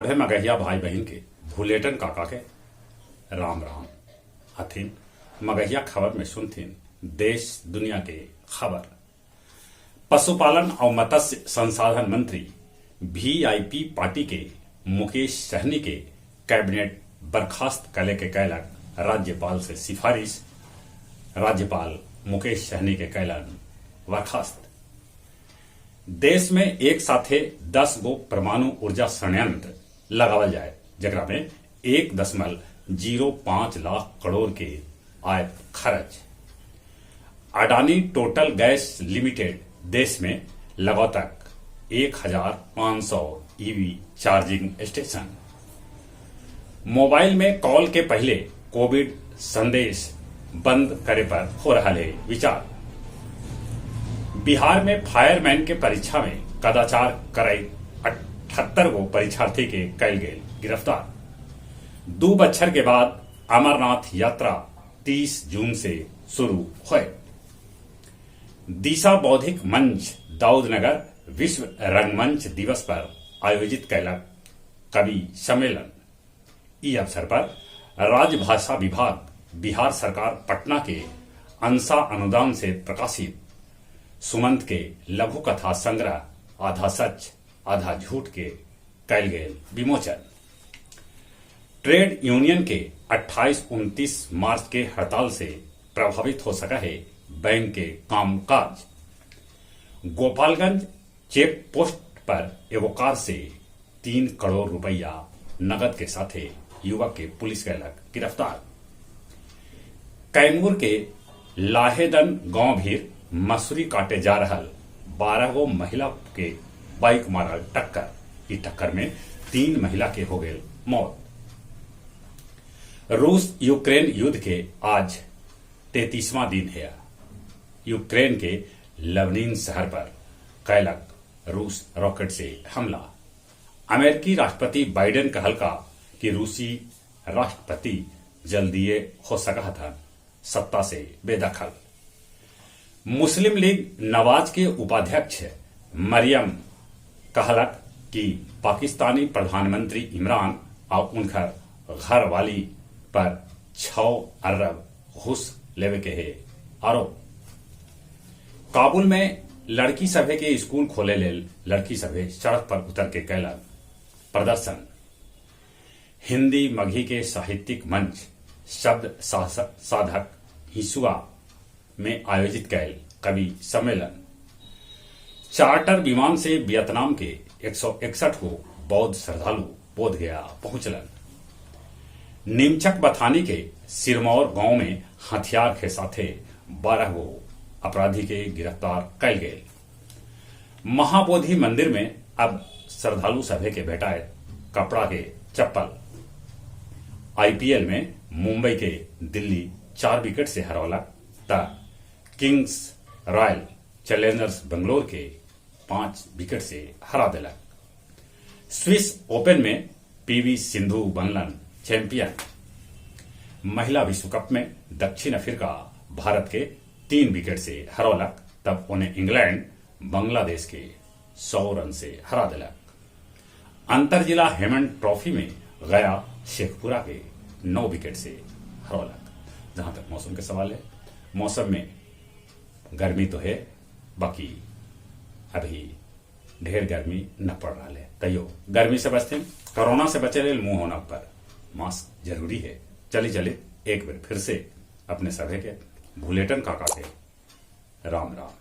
है मगहिया भाई बहन के भूलेटन काका के राम राम हथिन मगहिया खबर में सुनथिन देश दुनिया के खबर। पशुपालन और मत्स्य संसाधन मंत्री वीआईपी पार्टी के मुकेश सहनी के कैबिनेट बर्खास्त करे के कैलक राज्यपाल से सिफारिश। राज्यपाल मुकेश सहनी के कैलन बर्खास्त। देश में एक साथे 10 गो परमाणु ऊर्जा संयंत्र लगावल जाए जरा में 1.05 लाख करोड़ के आय खर्च। अडानी टोटल गैस लिमिटेड देश में लगभग 1500 ईवी चार्जिंग स्टेशन। मोबाइल में कॉल के पहले कोविड संदेश बंद करे पर हो रहा है विचार। बिहार में फायरमैन के परीक्षा में कदाचार करे 78 गो परीक्षार्थी के कैल गए गिरफ्तार। 2 बछर के बाद अमरनाथ यात्रा 30 जून से शुरू हुए। दिशा बौद्धिक मंच दाऊदनगर विश्व रंगमंच दिवस पर आयोजित कैलक कवि सम्मेलन। इस अवसर पर राजभाषा विभाग बिहार सरकार पटना के अंसा अनुदान से प्रकाशित सुमंत के लघु कथा संग्रह आधा सच आधा झूठ के कैल गए विमोचन। ट्रेड यूनियन के 28-29 मार्च के हड़ताल से प्रभावित हो सका है बैंक के कामकाज। गोपालगंज चेक पोस्ट पर एगो कार से 3 करोड़ रुपया नगद के साथे युवक के पुलिस कैलक गिरफ्तार। कैमूर के लाहेदन गांव भी मसूरी काटे जा रहा 12 गो महिला के बाइक मारल टक्कर। इस टक्कर में 3 महिला के हो गए मौत। रूस यूक्रेन युद्ध के आज 33वां दिन है। यूक्रेन के लवनीन शहर पर कैलक रूस रॉकेट से हमला। अमेरिकी राष्ट्रपति बाइडेन कहल का कि रूसी राष्ट्रपति जल्दी हो सका था सत्ता से बेदखल। मुस्लिम लीग नवाज के उपाध्यक्ष मरियम कहलक कि पाकिस्तानी प्रधानमंत्री इमरान और उनकर घर वाली पर 6 अरब घूस लेवे के है आरोप। काबुल में लड़की सभे के स्कूल खोले लेल लड़की सभे सड़क पर उतर के कैलन प्रदर्शन। हिंदी मघी के साहित्यिक मंच शब्द साधक हिसुआ में आयोजित कैल कवि सम्मेलन। चार्टर विमान से वियतनाम के 161 को बौद्ध श्रद्धालु बोध गया पहुंचलन। नीमचक बथानी के सिरमौर गांव में हथियार के साथे 12 गो अपराधी के गिरफ्तार कैल गए। महाबोधि मंदिर में अब श्रद्धालु सभे के भेटाए कपड़ा के चप्पल। आईपीएल में मुंबई के दिल्ली 4 विकेट से हरौलक त किंग्स रॉयल चैलेंजर्स बेंगलोर के 5 विकेट से हरा दिलक। स्विस ओपन में पीवी सिंधु बनलन चैंपियन। महिला विश्व कप में दक्षिण अफ्रीका भारत के 3 विकेट से हरौलक तब उन्हें इंग्लैंड बांग्लादेश के 100 रन से हरा दिलक। अंतर जिला हेमंत ट्रॉफी में गया शेखपुरा के 9 विकेट से हरौलक। जहां तक मौसम के सवाल है, मौसम में गर्मी तो है, बाकी अभी ढेर गर्मी न पड़ रहा है। तैयो गर्मी से बचते कोरोना से बचे रहे मुंह होना पर मास्क जरूरी है। चले एक बार फिर से अपने सभे के भूलेटन काका के राम राम।